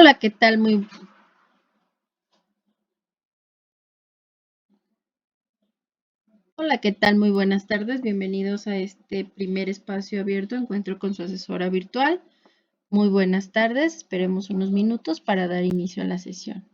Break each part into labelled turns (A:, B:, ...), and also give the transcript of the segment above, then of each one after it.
A: Hola, ¿qué tal? Hola, ¿qué tal? Muy buenas tardes. Bienvenidos a este primer espacio abierto, encuentro con su asesora virtual. Muy buenas tardes. Esperemos unos minutos para dar inicio a la sesión.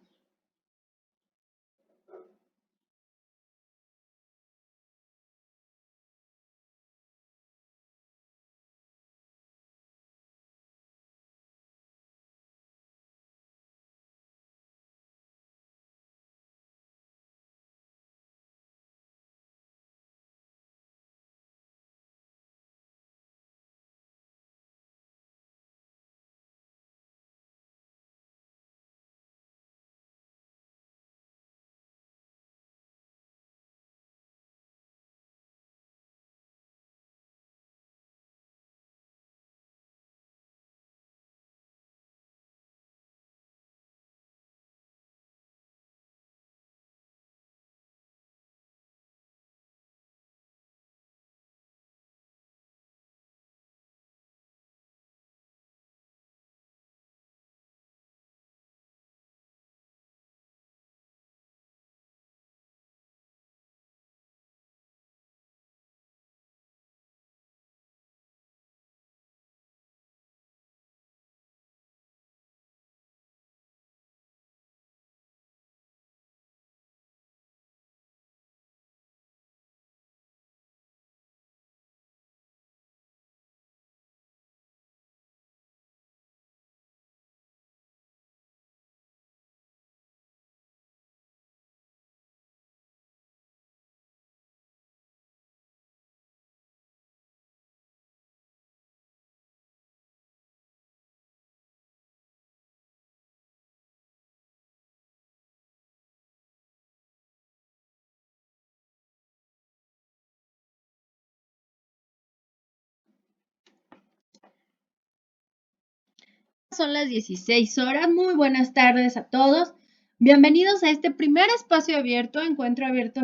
A: Son las 16 horas. Muy buenas tardes a todos. Bienvenidos a este primer espacio abierto, encuentro abierto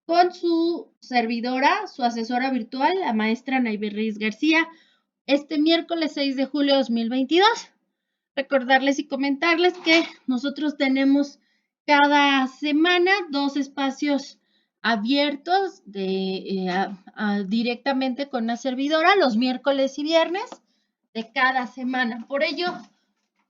A: con su servidora, su asesora virtual, la maestra Naybe Reyes García, este miércoles 6 de julio de 2022. Recordarles y comentarles que nosotros tenemos cada semana 2 espacios abiertos directamente con la servidora los miércoles y viernes de cada semana. Por ello,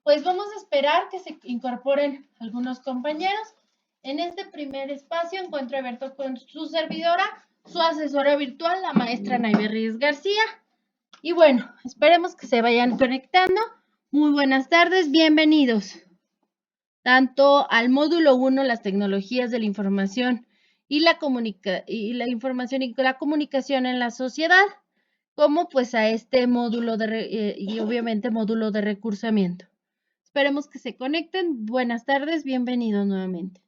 A: pues vamos a esperar que se incorporen algunos compañeros. En este primer espacio encuentro abierto con su servidora, su asesora virtual, la maestra Naybe Reyes García. Y bueno, esperemos que se vayan conectando. Muy buenas tardes, bienvenidos tanto al módulo 1, las tecnologías de la información y la información y la comunicación en la sociedad, como pues a este módulo y obviamente módulo de recursamiento. Esperemos que se conecten. Buenas tardes, bienvenidos nuevamente.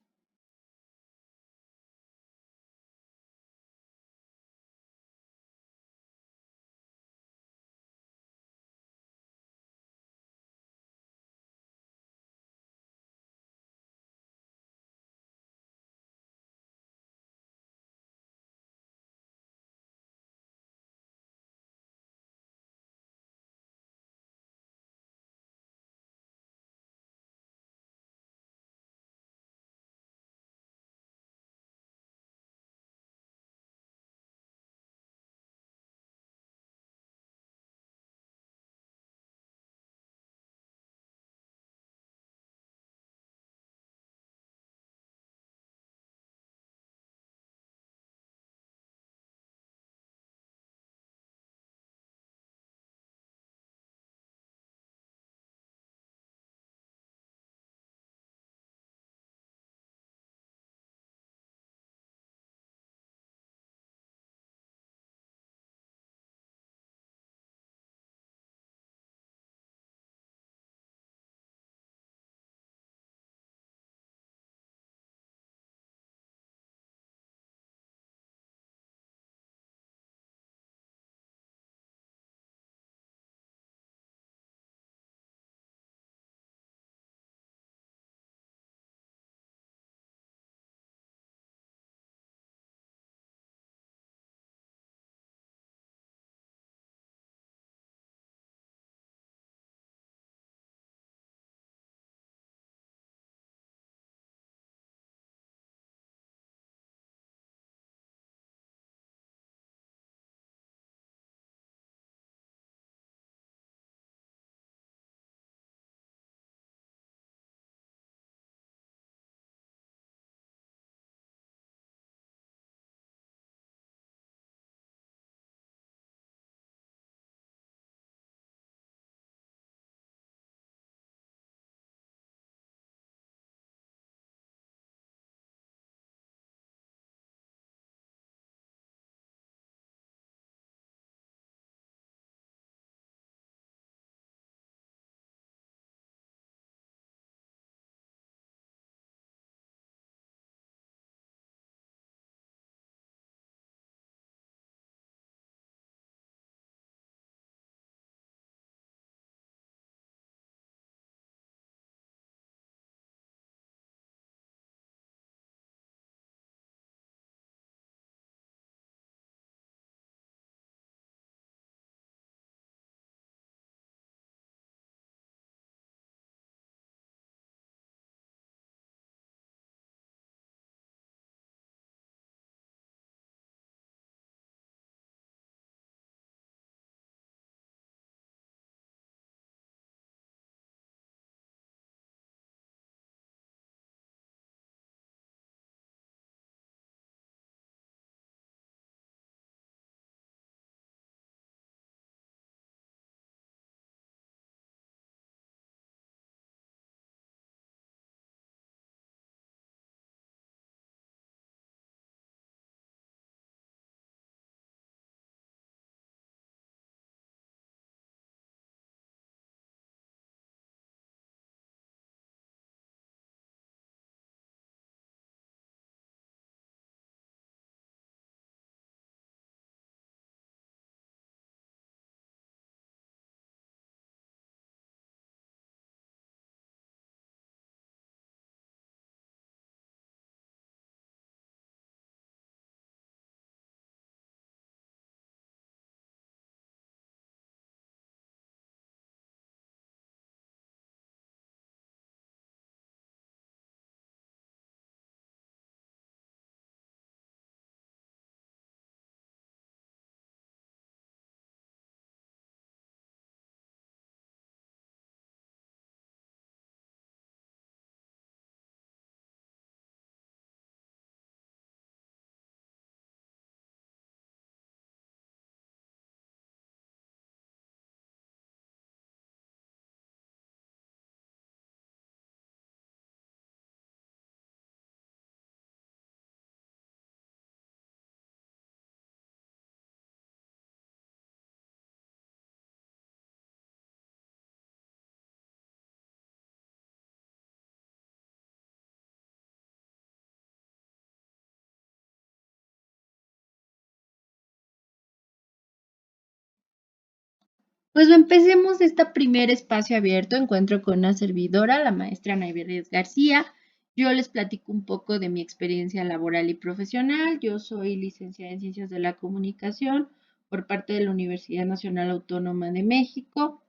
A: Pues empecemos este primer espacio abierto. Encuentro con una servidora, la maestra Ana Iberres García. Yo les platico un poco de mi experiencia laboral y profesional. Yo soy licenciada en Ciencias de la Comunicación por parte de la Universidad Nacional Autónoma de México.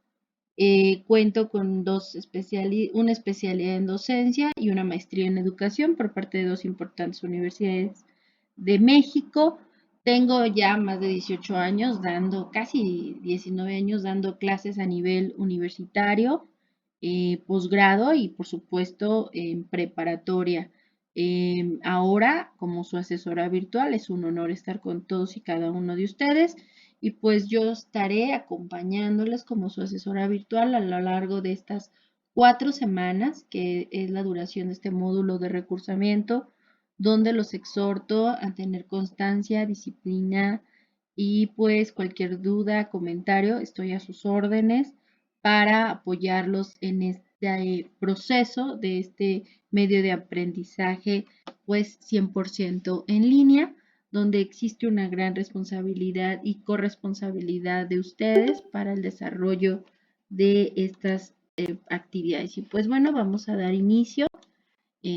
A: Cuento con una especialidad en docencia y una maestría en educación por parte de dos importantes universidades de México. Tengo ya más de 18 años casi 19 años dando clases a nivel universitario, posgrado y por supuesto en preparatoria. Ahora, como su asesora virtual, es un honor estar con todos y cada uno de ustedes y pues yo estaré acompañándoles como su asesora virtual a lo largo de estas 4 semanas, que es la duración de este módulo de recursamiento, donde los exhorto a tener constancia, disciplina y pues cualquier duda, comentario, estoy a sus órdenes para apoyarlos en este proceso de este medio de aprendizaje pues 100% en línea, donde existe una gran responsabilidad y corresponsabilidad de ustedes para el desarrollo de estas actividades. Y pues bueno, vamos a dar inicio.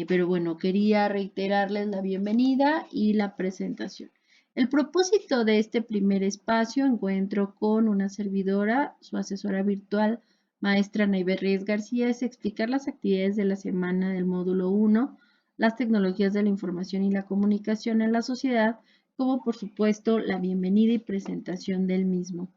A: Pero bueno, quería reiterarles la bienvenida y la presentación. El propósito de este primer espacio, encuentro con una servidora, su asesora virtual, maestra Naive Reyes García, es explicar las actividades de la semana del módulo 1, las tecnologías de la información y la comunicación en la sociedad, como por supuesto la bienvenida y presentación del mismo.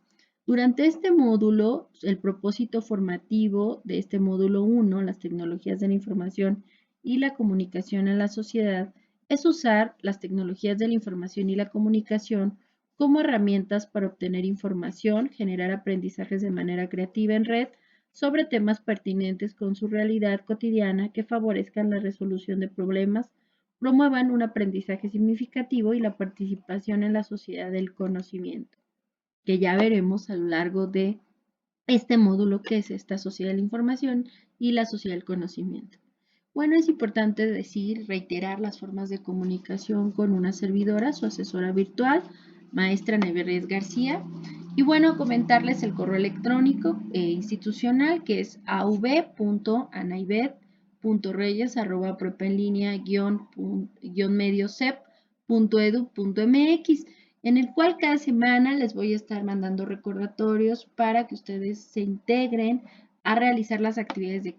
A: Durante este módulo, el propósito formativo de este módulo 1, las tecnologías de la información y la comunicación en la sociedad, es usar las tecnologías de la información y la comunicación como herramientas para obtener información, generar aprendizajes de manera creativa en red sobre temas pertinentes con su realidad cotidiana que favorezcan la resolución de problemas, promuevan un aprendizaje significativo y la participación en la sociedad del conocimiento, que ya veremos a lo largo de este módulo que es esta sociedad de la información y la sociedad del conocimiento. Bueno, es importante reiterar las formas de comunicación con una servidora, su asesora virtual, maestra Neverres García. Y bueno, comentarles el correo electrónico institucional que es av.anaibet.reyes@prepenlinea-mediosep.edu.mx, en el cual cada semana les voy a estar mandando recordatorios para que ustedes se integren a realizar las actividades de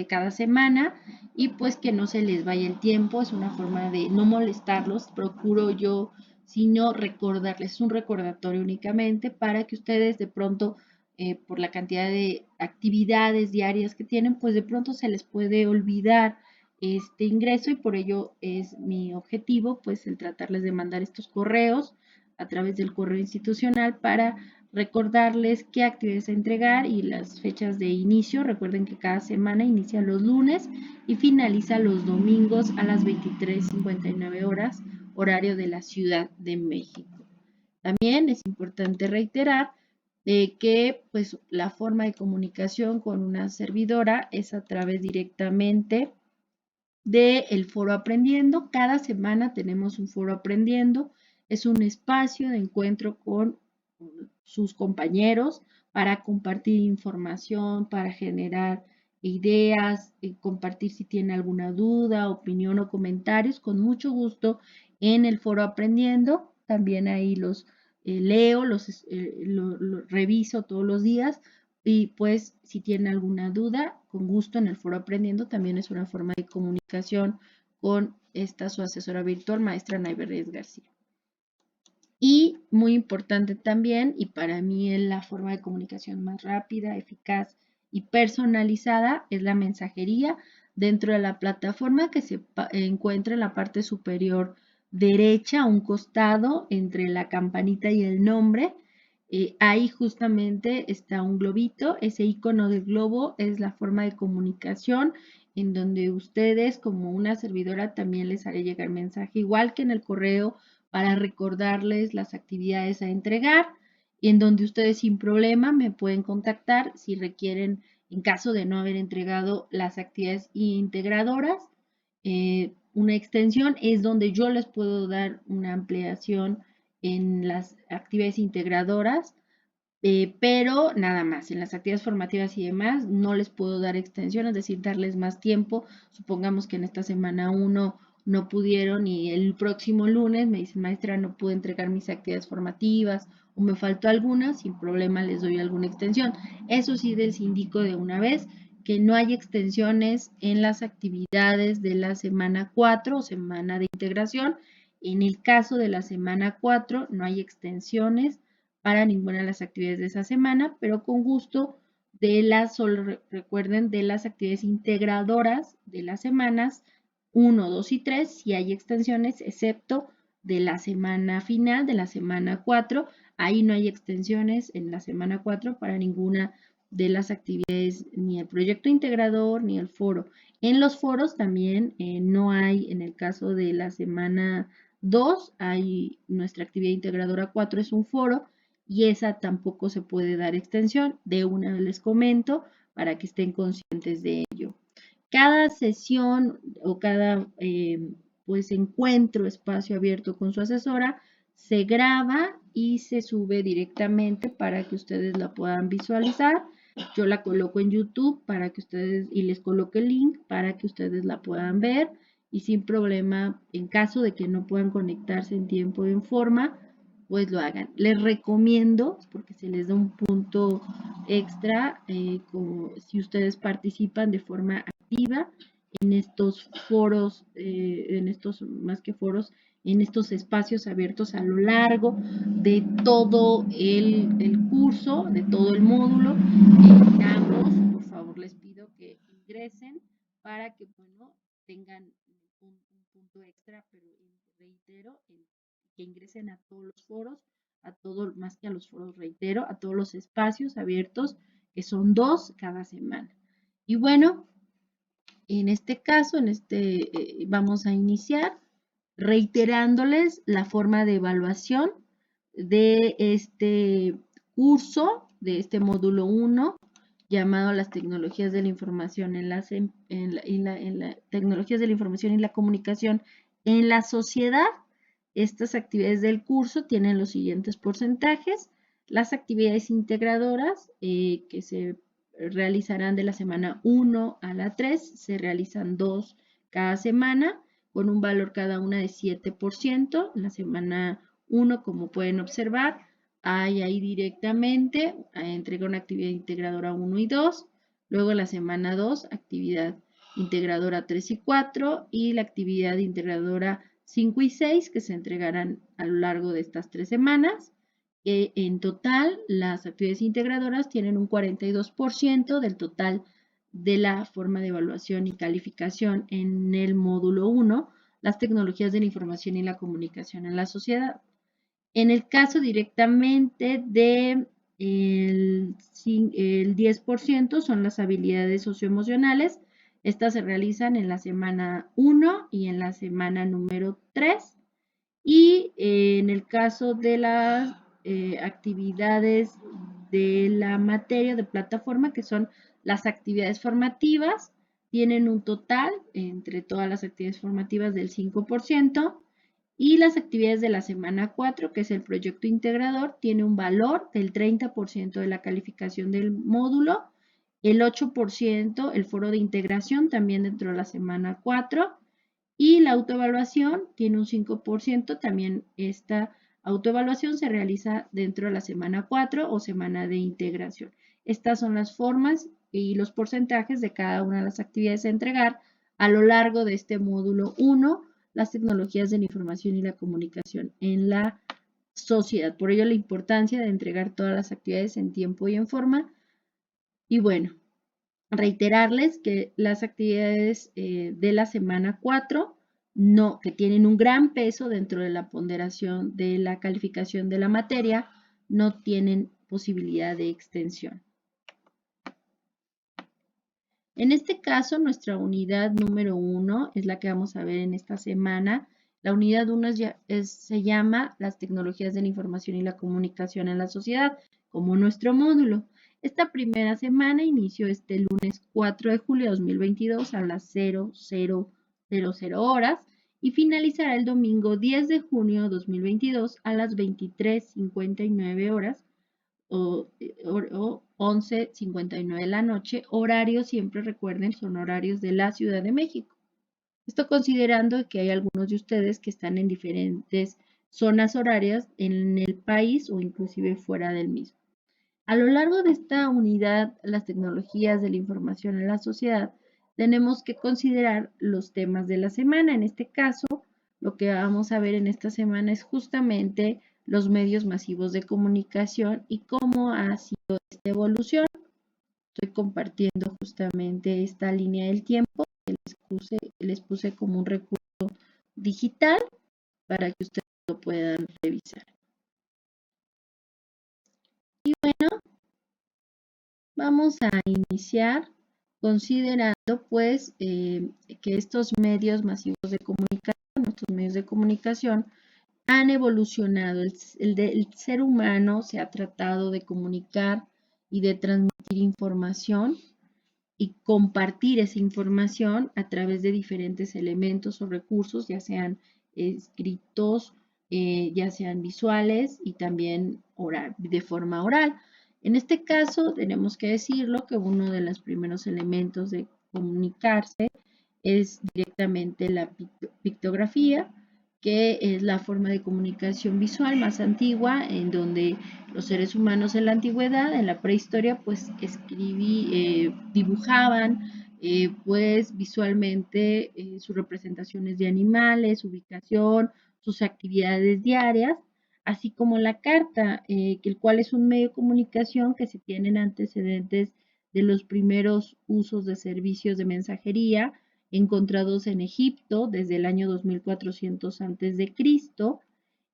A: cada semana y pues que no se les vaya el tiempo. Es una forma de no molestarlos, procuro yo sino recordarles, un recordatorio únicamente para que ustedes de pronto por la cantidad de actividades diarias que tienen, pues de pronto se les puede olvidar este ingreso y por ello es mi objetivo pues el tratarles de mandar estos correos a través del correo institucional para recordarles qué actividades a entregar y las fechas de inicio. Recuerden que cada semana inicia los lunes y finaliza los domingos a las 23:59 horas, horario de la Ciudad de México. También es importante reiterar que pues la forma de comunicación con una servidora es a través directamente del Foro Aprendiendo. Cada semana tenemos un Foro Aprendiendo. Es un espacio de encuentro con sus compañeros para compartir información, para generar ideas, compartir si tienen alguna duda, opinión o comentarios, con mucho gusto en el Foro Aprendiendo. También ahí los leo, lo reviso todos los días y pues si tienen alguna duda, con gusto en el Foro Aprendiendo también es una forma de comunicación con esta su asesora virtual, maestra Naive Reyes García. Y muy importante también, y para mí es la forma de comunicación más rápida, eficaz y personalizada, es la mensajería dentro de la plataforma que se encuentra en la parte superior derecha, a un costado entre la campanita y el nombre. Ahí justamente está un globito, ese icono de globo es la forma de comunicación en donde ustedes como una servidora también les haré llegar mensaje, igual que en el correo, para recordarles las actividades a entregar, en donde ustedes sin problema me pueden contactar si requieren, en caso de no haber entregado las actividades integradoras, una extensión es donde yo les puedo dar una ampliación en las actividades integradoras
B: pero nada más, en las actividades formativas y demás no les puedo dar extensión, es decir, darles más tiempo. Supongamos que en esta semana 1 no pudieron y el próximo lunes me dicen, maestra, no pude entregar mis actividades formativas o me faltó alguna, sin problema les doy alguna extensión. Eso sí les indico de una vez que no hay extensiones en las actividades de la semana 4 o semana de integración. En el caso de la semana 4 no hay extensiones para ninguna de las actividades de esa semana, pero con gusto recuerden, de las actividades integradoras de las semanas 1, 2 y 3, si hay extensiones, excepto de la semana final, de la semana 4, ahí no hay extensiones en la semana 4 para ninguna de las actividades, ni el proyecto integrador, ni el foro. En los foros también no hay, en el caso de la semana 2, hay nuestra actividad integradora 4 es un foro, y esa tampoco se puede dar extensión. De una vez les comento para que estén conscientes de ello. Cada sesión o cada pues encuentro, espacio abierto con su asesora, se graba y se sube directamente para que ustedes la puedan visualizar. Yo la coloco en YouTube para que ustedes, y les coloque el link para que ustedes la puedan ver y sin problema, en caso de que no puedan conectarse en tiempo y en forma, pues lo hagan. Les recomiendo, porque se les da un punto extra, como si ustedes participan de forma activa en estos foros, en estos, más que foros, en estos espacios abiertos a lo largo de todo el curso, de todo el módulo. Por favor, les pido que ingresen para que, bueno, tengan un punto extra, pero reitero, que ingresen a todos los foros, a todos, más que a los foros, reitero, a todos los espacios abiertos, que son 2 cada semana. Y bueno, en este caso, vamos a iniciar reiterándoles la forma de evaluación de este curso, de este módulo 1, llamado las tecnologías de la información tecnologías de la información y la comunicación en la sociedad. Estas actividades del curso tienen los siguientes porcentajes. Las actividades integradoras que se realizarán de la semana 1 a la 3, se realizan 2 cada semana, con un valor cada una de 7%. En la semana 1, como pueden observar, hay ahí directamente, entrega una actividad integradora 1 y 2, luego la semana 2, actividad integradora 3 y 4, y la actividad integradora 5 y 6, que se entregarán a lo largo de estas 3 semanas. En total, las actividades integradoras tienen un 42% del total de la forma de evaluación y calificación en el módulo 1, las tecnologías de la información y la comunicación en la sociedad. En el caso directamente de el 10% son las habilidades socioemocionales. Estas se realizan en la semana 1 y en la semana número 3. Y en el caso de las actividades de la materia de plataforma, que son las actividades formativas, tienen un total entre todas las actividades formativas del 5%. Y las actividades de la semana 4, que es el proyecto integrador, tiene un valor del 30% de la calificación del módulo, el 8% el foro de integración también dentro de la semana 4, y la autoevaluación tiene un 5%, también esta autoevaluación se realiza dentro de la semana 4 o semana de integración. Estas son las formas y los porcentajes de cada una de las actividades a entregar a lo largo de este módulo 1, las tecnologías de la información y la comunicación en la sociedad. Por ello, la importancia de entregar todas las actividades en tiempo y en forma. Y bueno, reiterarles que las actividades de la semana 4, que tienen un gran peso dentro de la ponderación de la calificación de la materia, no tienen posibilidad de extensión. En este caso, nuestra unidad número 1 es la que vamos a ver en esta semana. La unidad 1 se llama las tecnologías de la información y la comunicación en la sociedad, como nuestro módulo. Esta primera semana inició este lunes 4 de julio de 2022 a las 00:00 horas y finalizará el domingo 10 de junio de 2022 a las 23:59 horas o 11:59 de la noche. Horarios, siempre recuerden, son horarios de la Ciudad de México. Esto considerando que hay algunos de ustedes que están en diferentes zonas horarias en el país o inclusive fuera del mismo. A lo largo de esta unidad, las tecnologías de la información en la sociedad, tenemos que considerar los temas de la semana. En este caso, lo que vamos a ver en esta semana es justamente los medios masivos de comunicación y cómo ha sido esta evolución. Estoy compartiendo justamente esta línea del tiempo que les puse como un recurso digital para que ustedes lo puedan revisar. Y bueno, vamos a iniciar considerando pues que estos medios masivos de comunicación, estos medios de comunicación han evolucionado. El ser humano se ha tratado de comunicar y de transmitir información y compartir esa información a través de diferentes elementos o recursos, ya sean escritos, ya sean visuales y también de forma oral. En este caso, tenemos que decirlo que uno de los primeros elementos de comunicarse es directamente la pictografía, que es la forma de comunicación visual más antigua, en donde los seres humanos en la antigüedad, en la prehistoria, pues dibujaban pues visualmente sus representaciones de animales, ubicación, sus actividades diarias, así como la carta, el cual es un medio de comunicación que se tienen antecedentes de los primeros usos de servicios de mensajería encontrados en Egipto desde el año 2400 a.C.,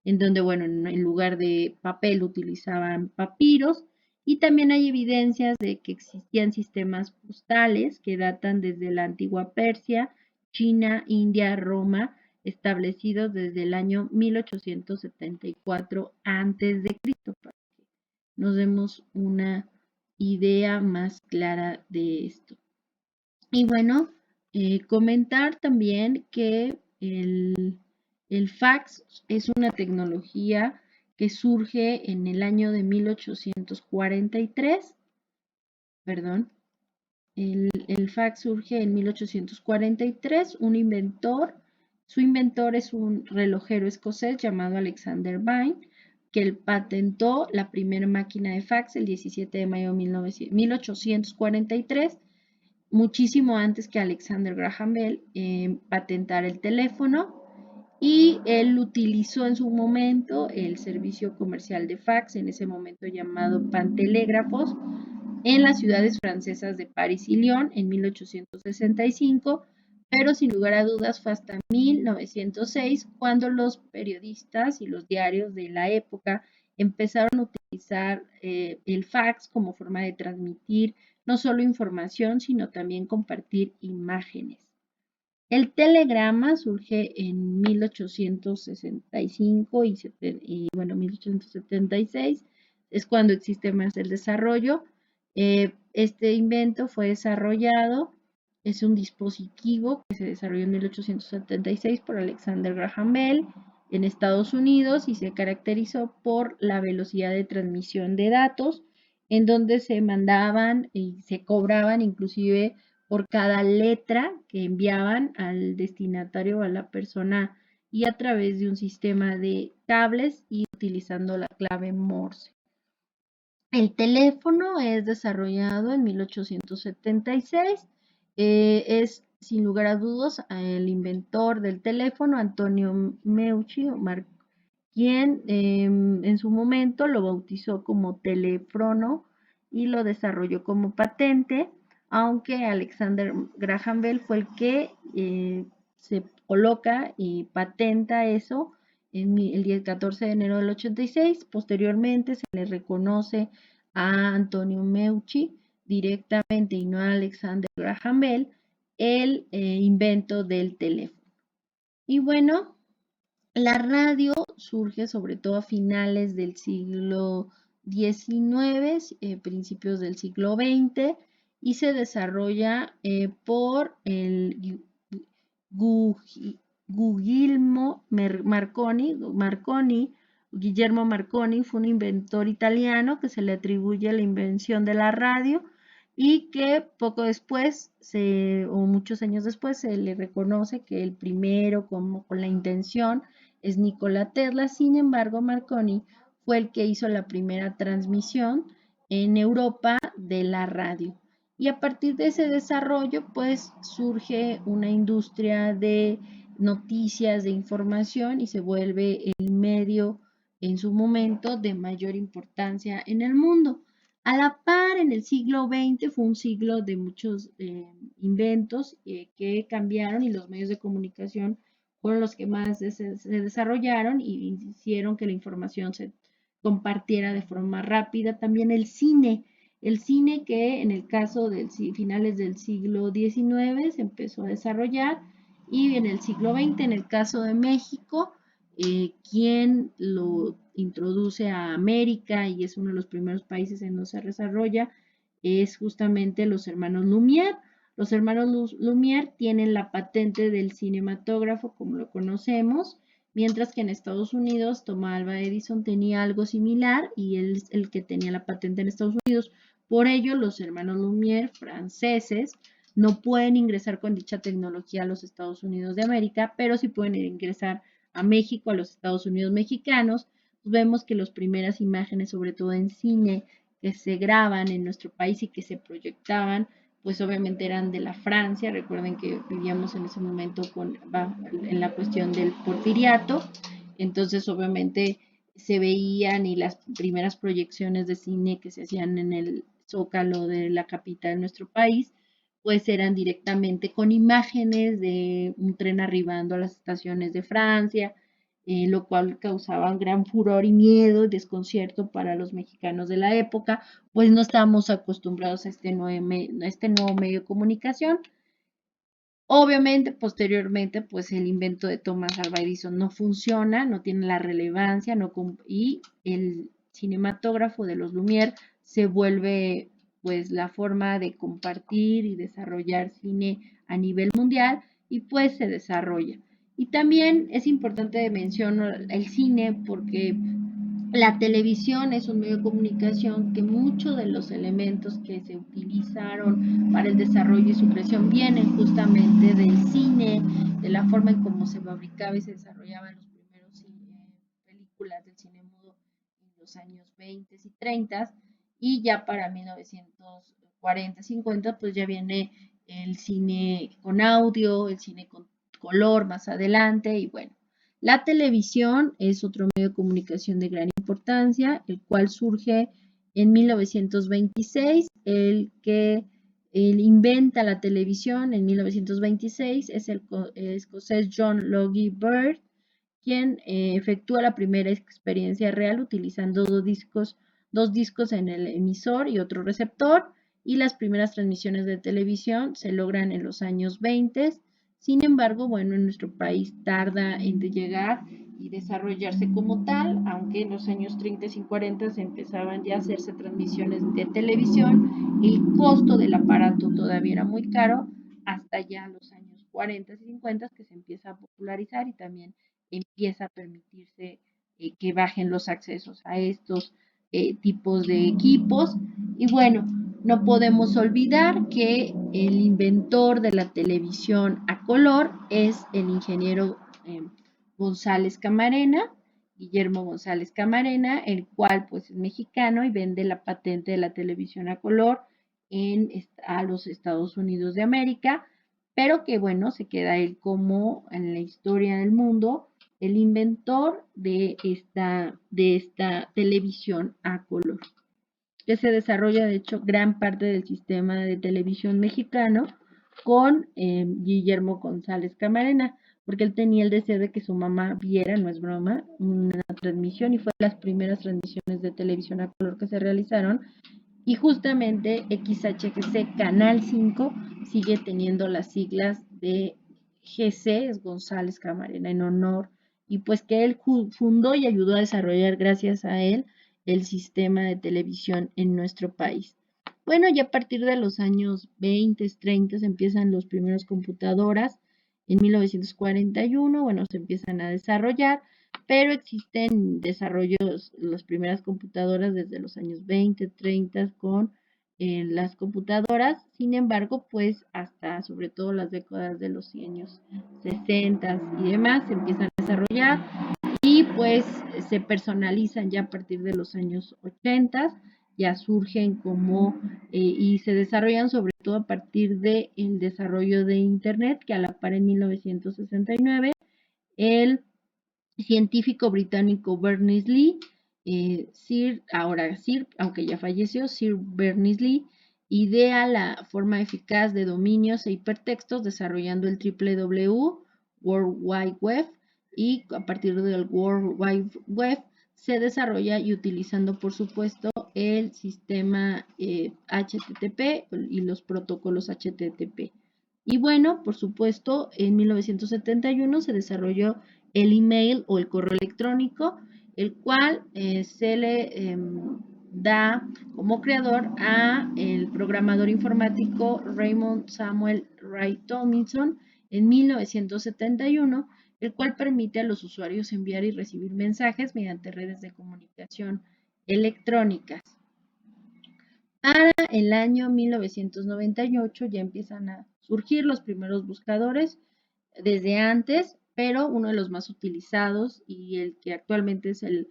B: en donde, bueno, en lugar de papel utilizaban papiros, y también hay evidencias de que existían sistemas postales que datan desde la antigua Persia, China, India, Roma, establecidos desde el año 1874 a.C., para que nos demos una idea más clara de esto. Y bueno, comentar también que el fax es una tecnología que surge en el año de 1843, perdón, el fax surge en 1843, su inventor es un relojero escocés llamado Alexander Bain, que él patentó la primera máquina de fax el 17 de mayo de 1843, muchísimo antes que Alexander Graham Bell patentara el teléfono, y él utilizó en su momento el servicio comercial de fax, en ese momento llamado Pantelégrafos, en las ciudades francesas de París y Lyon en 1865, pero sin lugar a dudas fue hasta 1906 cuando los periodistas y los diarios de la época empezaron a utilizar el fax como forma de transmitir no solo información, sino también compartir imágenes. El telegrama surge en 1865 y bueno, 1876 es cuando existe más el desarrollo. Este invento fue desarrollado, es un dispositivo que se desarrolló en 1876 por Alexander Graham Bell en Estados Unidos y se caracterizó por la velocidad de transmisión de datos, en donde se mandaban y se cobraban inclusive por cada letra que enviaban al destinatario o a la persona, y a través de un sistema de cables y utilizando la clave Morse. El teléfono es desarrollado en 1876. Es sin lugar a dudas el inventor del teléfono, Antonio Meucci, quien en su momento lo bautizó como teléfono y lo desarrolló como patente, aunque Alexander Graham Bell fue el que se coloca y patenta eso el 14 de enero del 86. Posteriormente se le reconoce a Antonio Meucci directamente y no a Alexander Graham Bell el invento del teléfono. Y bueno, la radio surge sobre todo a finales del siglo XIX, principios del siglo XX, y se desarrolla por el Guglielmo Marconi, Guillermo Marconi fue un inventor italiano que se le atribuye la invención de la radio y que poco después, o muchos años después, se le reconoce que el primero con la intención es Nikola Tesla. Sin embargo, Marconi fue el que hizo la primera transmisión en Europa de la radio. Y a partir de ese desarrollo, pues surge una industria de noticias, de información y se vuelve el medio en su momento de mayor importancia en el mundo. A la par, en el siglo XX fue un siglo de muchos inventos que cambiaron y los medios de comunicación fueron los que más se desarrollaron y hicieron que la información se compartiera de forma rápida. También el cine que en el caso de finales del siglo XIX se empezó a desarrollar y en el siglo XX, en el caso de México, quien lo introduce a América y es uno de los primeros países en donde se desarrolla, es justamente los hermanos Lumière. Los hermanos Lumière tienen la patente del cinematógrafo como lo conocemos, mientras que en Estados Unidos Thomas Alva Edison tenía algo similar y él es el que tenía la patente en Estados Unidos. Por ello, los hermanos Lumière franceses no pueden ingresar con dicha tecnología a los Estados Unidos de América, pero sí pueden ingresar a México, a los Estados Unidos mexicanos. Vemos que las primeras imágenes, sobre todo en cine, que se graban en nuestro país y que se proyectaban, pues obviamente eran de la Francia. Recuerden que vivíamos en ese momento en la cuestión del porfiriato, entonces obviamente se veían y las primeras proyecciones de cine que se hacían en el Zócalo de la capital de nuestro país, pues eran directamente con imágenes de un tren arribando a las estaciones de Francia, lo cual causaba un gran furor y miedo y desconcierto para los mexicanos de la época, pues no estábamos acostumbrados a este nuevo medio de comunicación. Obviamente, posteriormente, pues el invento de Thomas Alva Edison no funciona, no tiene la relevancia, y el cinematógrafo de los Lumière se vuelve pues la forma de compartir y desarrollar cine a nivel mundial y pues se desarrolla. Y también es importante mencionar el cine porque la televisión es un medio de comunicación que muchos de los elementos que se utilizaron para el desarrollo y su creación vienen justamente del cine, de la forma en cómo se fabricaba y se desarrollaban los primeros películas del cine mudo en los años 20 y 30 y ya para 1940, 50 pues ya viene el cine con audio, el cine con color más adelante y bueno. La televisión es otro medio de comunicación de gran importancia, el cual surge en 1926. El que inventa la televisión en 1926 es el escocés John Logie Baird, quien efectúa la primera experiencia real utilizando dos discos en el emisor y otro receptor, y las primeras transmisiones de televisión se logran en los años 20. Sin embargo, bueno, en nuestro país tarda en llegar y desarrollarse como tal, aunque en los años 30 y 40 se empezaban ya a hacerse transmisiones de televisión, el costo del aparato todavía era muy caro, hasta ya los años 40 y 50 que se empieza a popularizar y también empieza a permitirse que bajen los accesos a estos tipos de equipos. Y bueno, no podemos olvidar que el inventor de la televisión a color es el ingeniero González Camarena, Guillermo González Camarena, el cual pues es mexicano y vende la patente de la televisión a color a los Estados Unidos de América, pero que bueno, se queda él como en la historia del mundo el inventor de esta televisión a color, que se desarrolla de hecho gran parte del sistema de televisión mexicano con Guillermo González Camarena, porque él tenía el deseo de que su mamá viera, no es broma, una transmisión y fue de las primeras transmisiones de televisión a color que se realizaron. Y justamente XHGC Canal 5 sigue teniendo las siglas de GC, es González Camarena, en honor, y pues que él fundó y ayudó a desarrollar gracias a él el sistema de televisión en nuestro país. Bueno, ya a partir de los años 20, 30 empiezan los primeros computadoras. En 1941, bueno, se empiezan a desarrollar, pero existen desarrollos, las primeras computadoras desde los años 20, 30 con las computadoras. Sin embargo, pues hasta sobre todo las décadas de los años 60 y demás se empiezan a desarrollar y pues se personalizan ya a partir de los años 80, ya surgen como y se desarrollan sobre todo a partir del desarrollo de Internet, que a la par en 1969 el científico británico Berners-Lee, Sir, aunque ya falleció, Sir Berners-Lee, idea la forma eficaz de dominios e hipertextos desarrollando el www, World Wide Web, y a partir del World Wide Web se desarrolla y utilizando por supuesto el sistema HTTP y los protocolos HTTP. Y bueno, por supuesto, en 1971 se desarrolló el email o el correo electrónico, el cual se le da como creador a el programador informático Raymond Samuel Wright Tomlinson en 1971, el cual permite a los usuarios enviar y recibir mensajes mediante redes de comunicación electrónicas. Para el año 1998 ya empiezan a surgir los primeros buscadores desde antes, pero uno de los más utilizados y el que actualmente es el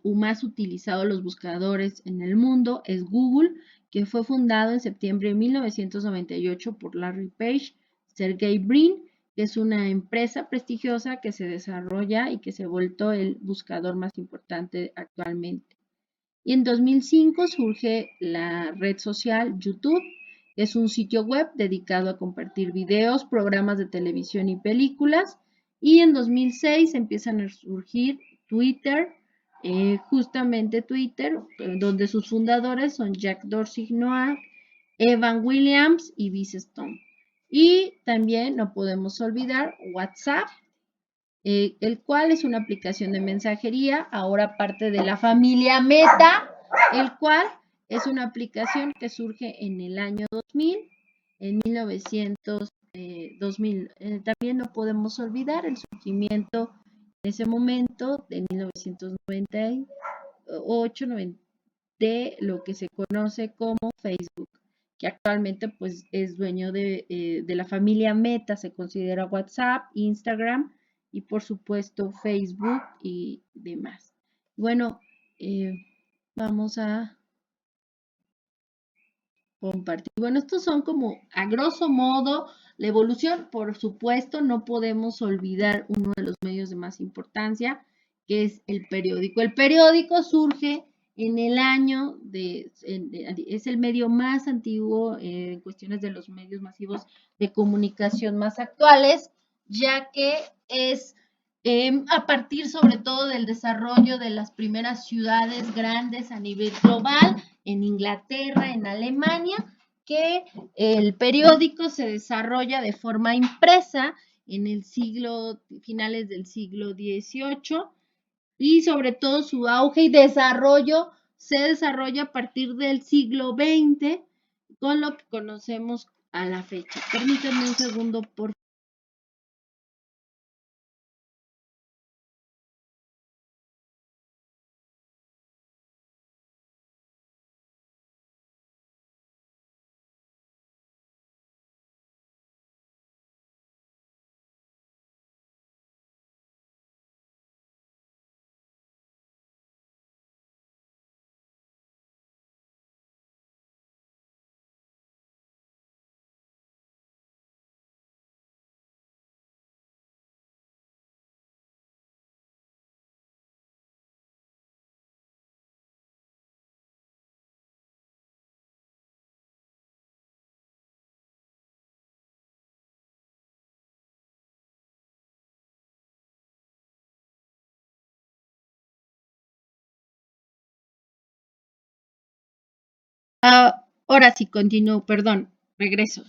B: más utilizado de los buscadores en el mundo es Google, que fue fundado en septiembre de 1998 por Larry Page, Sergey Brin, que es una empresa prestigiosa que se desarrolla y que se ha vuelto el buscador más importante actualmente. Y en 2005 surge la red social YouTube, que es un sitio web dedicado a compartir videos, programas de televisión y películas. Y en 2006 empiezan a surgir Twitter, justamente Twitter, donde sus fundadores son Jack Dorsey Noah, Evan Williams y Biz Stone. Y también no podemos olvidar WhatsApp, el cual es una aplicación de mensajería, ahora parte de la familia Meta, el cual es una aplicación que surge en el año 2000, en 2000. También no podemos olvidar el surgimiento en ese momento de 1998 de lo que se conoce como Facebook, que actualmente pues es dueño de la familia Meta, se considera WhatsApp, Instagram y por supuesto Facebook y demás. Bueno, vamos a compartir. Bueno, estos son como a grosso modo la evolución. Por supuesto, no podemos olvidar uno de los medios de más importancia, que es el periódico. El periódico surge en el año es el medio más antiguo en cuestiones de los medios masivos de comunicación más actuales, ya que es a partir sobre todo del desarrollo de las primeras ciudades grandes a nivel global, en Inglaterra, en Alemania, que el periódico se desarrolla de forma impresa en el finales del siglo XVIII, y sobre todo su auge y desarrollo se desarrolla a partir del siglo XX con lo que conocemos a la fecha. Permítanme un segundo, por favor. Ahora sí, continúo, perdón, regreso,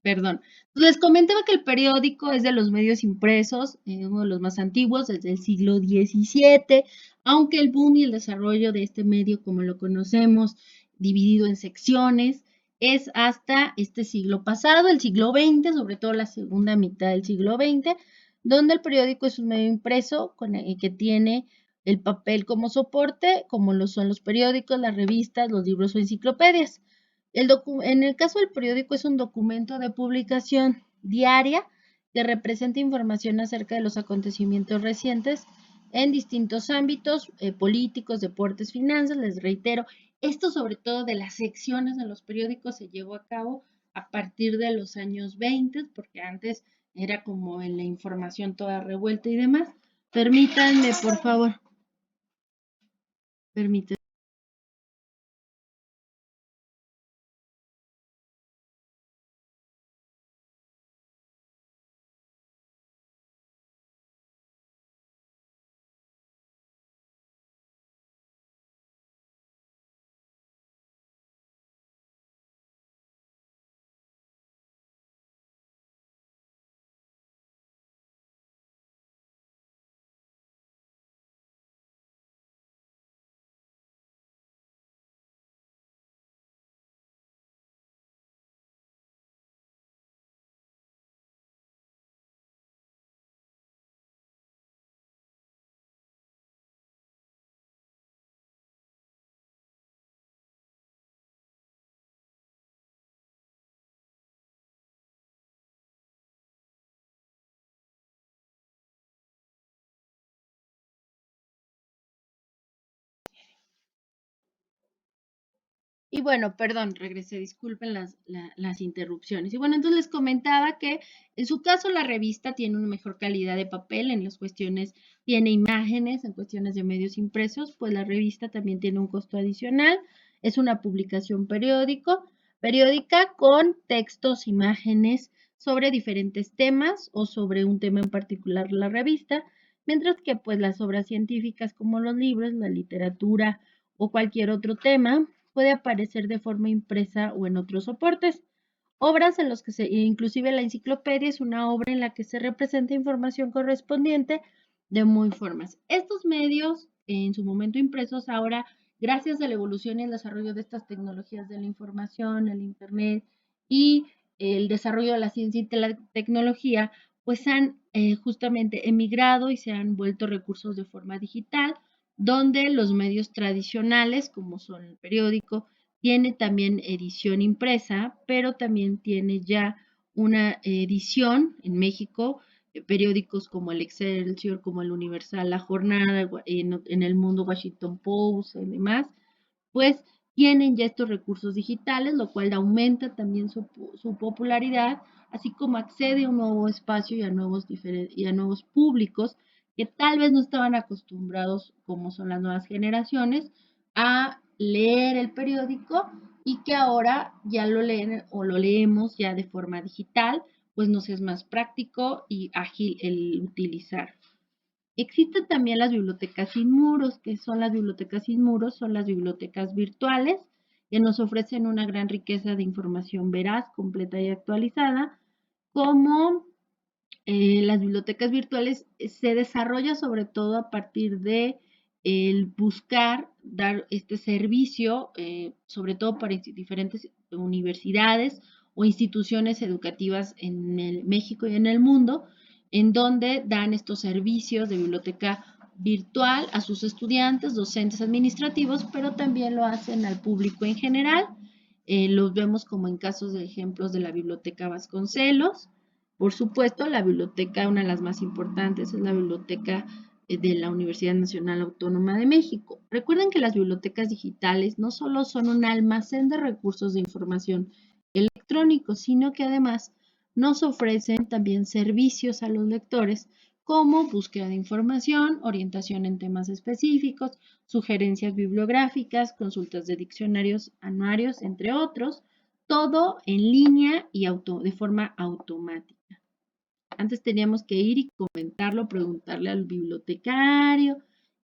B: perdón. Les comentaba que el periódico es de los medios impresos, uno de los más antiguos, desde el siglo XVII, aunque el boom y el desarrollo de este medio, como lo conocemos, dividido en secciones, es hasta este siglo pasado, el siglo XX, sobre todo la segunda mitad del siglo XX, donde el periódico es un medio impreso que tiene el papel como soporte, como lo son los periódicos, las revistas, los libros o enciclopedias. En el caso del periódico es un documento de publicación diaria que representa información acerca de los acontecimientos recientes en distintos ámbitos, políticos, deportes, finanzas. Les reitero, esto sobre todo de las secciones de los periódicos se llevó a cabo a partir de los años 20, porque antes era como en la información toda revuelta y demás. Permítanme, por favor. Permítanme. Y bueno, perdón, regresé, disculpen las interrupciones. Y bueno, entonces les comentaba que en su caso la revista tiene una mejor calidad de papel en las cuestiones, tiene imágenes, en cuestiones de medios impresos, pues la revista también tiene un costo adicional. Es una publicación periódica con textos, imágenes sobre diferentes temas o sobre un tema en particular la revista, mientras que pues las obras científicas como los libros, la literatura o cualquier otro tema puede aparecer de forma impresa o en otros soportes. Obras en los que inclusive la enciclopedia es una obra en la que se representa información correspondiente de muy formas. Estos medios, en su momento impresos, ahora, gracias a la evolución y el desarrollo de estas tecnologías de la información, el Internet y el desarrollo de la ciencia y la tecnología, pues han justamente emigrado y se han vuelto recursos de forma digital, donde los medios tradicionales, como son el periódico, tiene también edición impresa, pero también tiene ya una edición en México, periódicos como el Excelsior, como el Universal, La Jornada, en el Mundo, Washington Post y demás, pues tienen ya estos recursos digitales, lo cual aumenta también su popularidad, así como accede a un nuevo espacio y a nuevos públicos que tal vez no estaban acostumbrados, como son las nuevas generaciones, a leer el periódico y que ahora ya lo leen o lo leemos ya de forma digital, pues nos es más práctico y ágil el utilizar. Existen también las bibliotecas sin muros. ¿Qué son las bibliotecas sin muros? Son las bibliotecas virtuales que nos ofrecen una gran riqueza de información veraz, completa y actualizada, como las bibliotecas virtuales se desarrolla sobre todo a partir de el buscar dar este servicio, sobre todo para diferentes universidades o instituciones educativas en el México y en el mundo, en donde dan estos servicios de biblioteca virtual a sus estudiantes, docentes administrativos, pero también lo hacen al público en general. Los vemos como en casos de ejemplos de la Biblioteca Vasconcelos. Por supuesto, la biblioteca, una de las más importantes, es la biblioteca de la Universidad Nacional Autónoma de México. Recuerden que las bibliotecas digitales no solo son un almacén de recursos de información electrónicos, sino que además nos ofrecen también servicios a los lectores como búsqueda de información, orientación en temas específicos, sugerencias bibliográficas, consultas de diccionarios, anuarios, entre otros, todo en línea y de forma automática. Antes teníamos que ir y comentarlo, preguntarle al bibliotecario.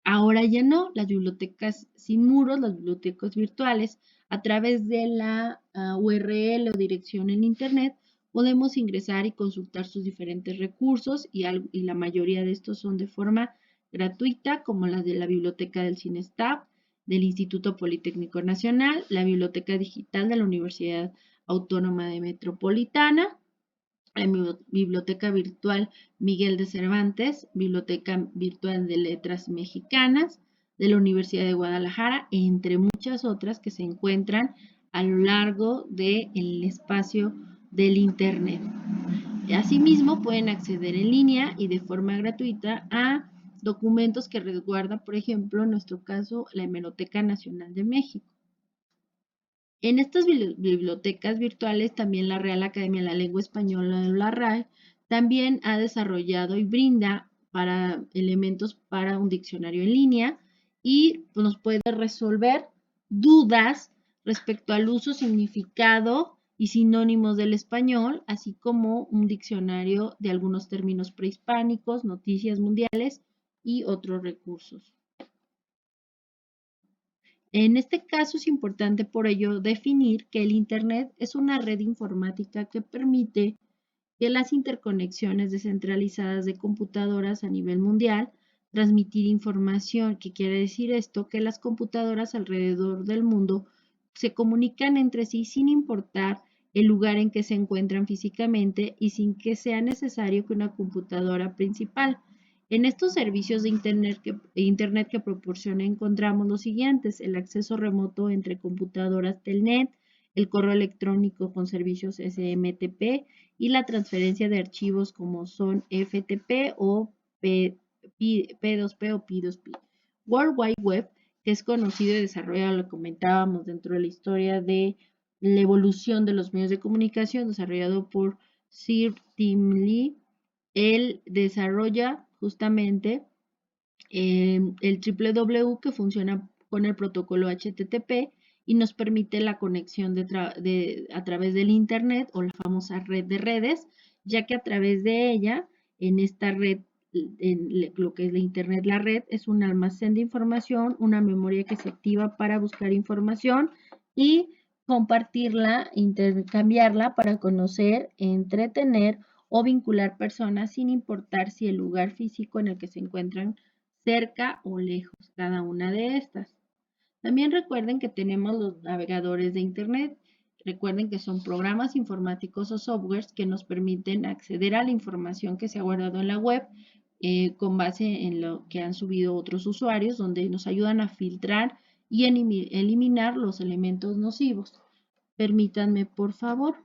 B: Ahora ya no, las bibliotecas sin muros, las bibliotecas virtuales, a través de la URL o dirección en Internet, podemos ingresar y consultar sus diferentes recursos y la mayoría de estos son de forma gratuita, como las de la Biblioteca del CINESTAB, del Instituto Politécnico Nacional, la Biblioteca Digital de la Universidad Autónoma de Metropolitana, la Biblioteca Virtual Miguel de Cervantes, Biblioteca Virtual de Letras Mexicanas, de la Universidad de Guadalajara, entre muchas otras que se encuentran a lo largo del espacio del Internet. Asimismo, pueden acceder en línea y de forma gratuita a documentos que resguarda, por ejemplo, en nuestro caso, la Hemeroteca Nacional de México. En estas bibliotecas virtuales, también la Real Academia de la Lengua Española, la RAE, también ha desarrollado y brinda para elementos para un diccionario en línea y nos puede resolver dudas respecto al uso, significado y sinónimos del español, así como un diccionario de algunos términos prehispánicos, noticias mundiales y otros recursos. En este caso es importante por ello definir que el Internet es una red informática que permite que las interconexiones descentralizadas de computadoras a nivel mundial transmitir información. ¿Qué quiere decir esto? Que las computadoras alrededor del mundo se comunican entre sí sin importar el lugar en que se encuentran físicamente y sin que sea necesario que una computadora principal. En estos servicios de Internet que proporciona encontramos los siguientes: el acceso remoto entre computadoras Telnet, el correo electrónico con servicios SMTP y la transferencia de archivos como son FTP o P2P o P2P. World Wide Web, que es conocido y desarrollado, lo comentábamos dentro de la historia de la evolución de los medios de comunicación, desarrollado por Sir Tim Lee. Él desarrolla justamente el www, que funciona con el protocolo HTTP y nos permite la conexión a través del Internet o la famosa red de redes, ya que a través de ella, en esta red, en lo que es la Internet, la red es un almacén de información, una memoria que se activa para buscar información y compartirla, intercambiarla para conocer, entretener o vincular personas sin importar si el lugar físico en el que se encuentran cerca o lejos, cada una de estas. También recuerden que tenemos los navegadores de Internet. Recuerden que son programas informáticos o softwares que nos permiten acceder a la información que se ha guardado en la web con base en lo que han subido otros usuarios, donde nos ayudan a filtrar y eliminar los elementos nocivos. Permítanme, por favor.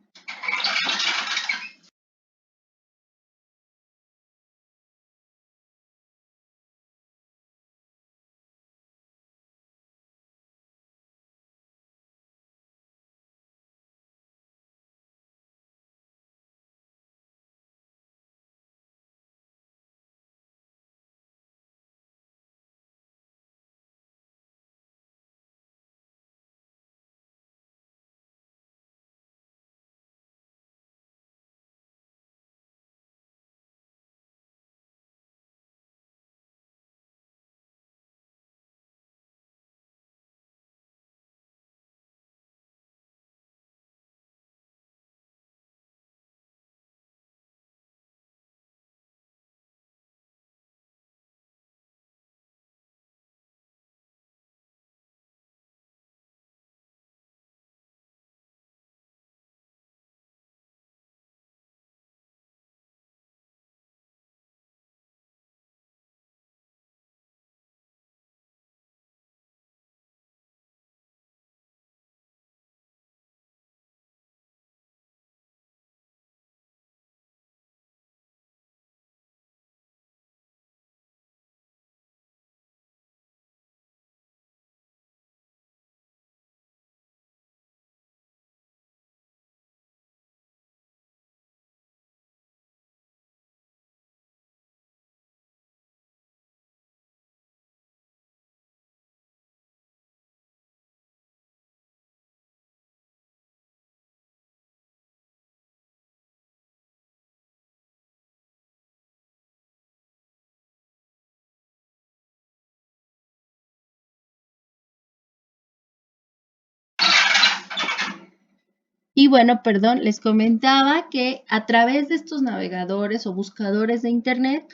B: Y bueno, perdón, les comentaba que a través de estos navegadores o buscadores de Internet,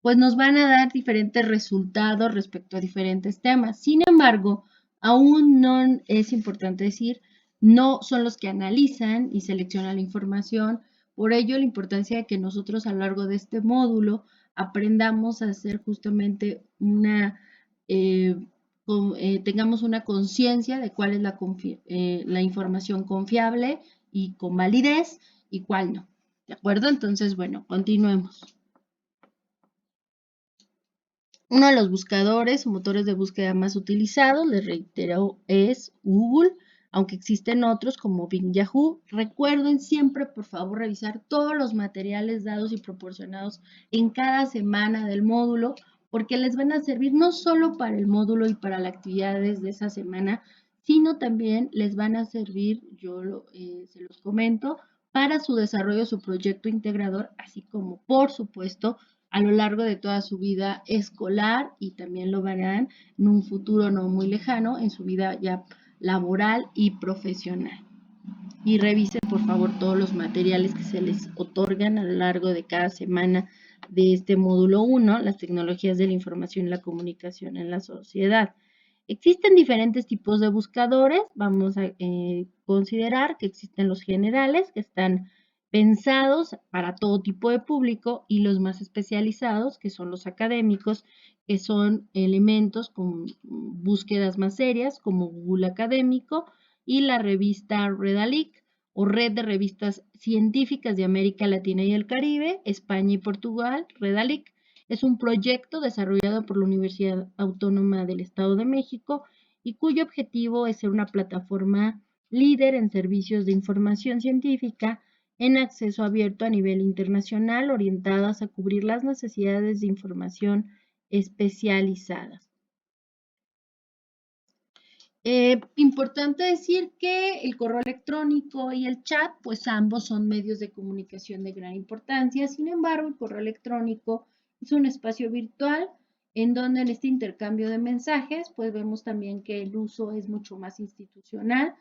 B: pues nos van a dar diferentes resultados respecto a diferentes temas. Sin embargo, aún no es importante decir, no son los que analizan y seleccionan la información Por ello, la importancia de que nosotros a lo largo de este módulo aprendamos a hacer justamente tengamos una conciencia de cuál es la información confiable y con validez y cuál no. ¿De acuerdo? Entonces, bueno, continuemos. Uno de los buscadores o motores de búsqueda más utilizados, les reitero, es Google, aunque existen otros como Bing, Yahoo. Recuerden siempre, por favor, revisar todos los materiales dados y proporcionados en cada semana del módulo, porque les van a servir no solo para el módulo y para las actividades de esa semana, sino también les van a servir, se los comento, para su desarrollo, su proyecto integrador, así como, por supuesto, a lo largo de toda su vida escolar y también lo verán en un futuro no muy lejano, en su vida ya laboral y profesional. Y revisen, por favor, todos los materiales que se les otorgan a lo largo de cada semana de este módulo 1, las tecnologías de la información y la comunicación en la sociedad. Existen diferentes tipos de buscadores. Vamos a considerar que existen los generales, que están pensados para todo tipo de público, y los más especializados, que son los académicos, que son elementos con búsquedas más serias, como Google Académico y la revista Redalyc, o Red de Revistas Científicas de América Latina y el Caribe, España y Portugal, Redalyc. Es un proyecto desarrollado por la Universidad Autónoma del Estado de México y cuyo objetivo es ser una plataforma líder en servicios de información científica en acceso abierto a nivel internacional, orientadas a cubrir las necesidades de información especializadas. Importante decir que el correo electrónico y el chat, pues ambos son medios de comunicación de gran importancia. Sin embargo, el correo electrónico es un espacio virtual en donde en este intercambio de mensajes, pues vemos también que el uso es mucho más institucional,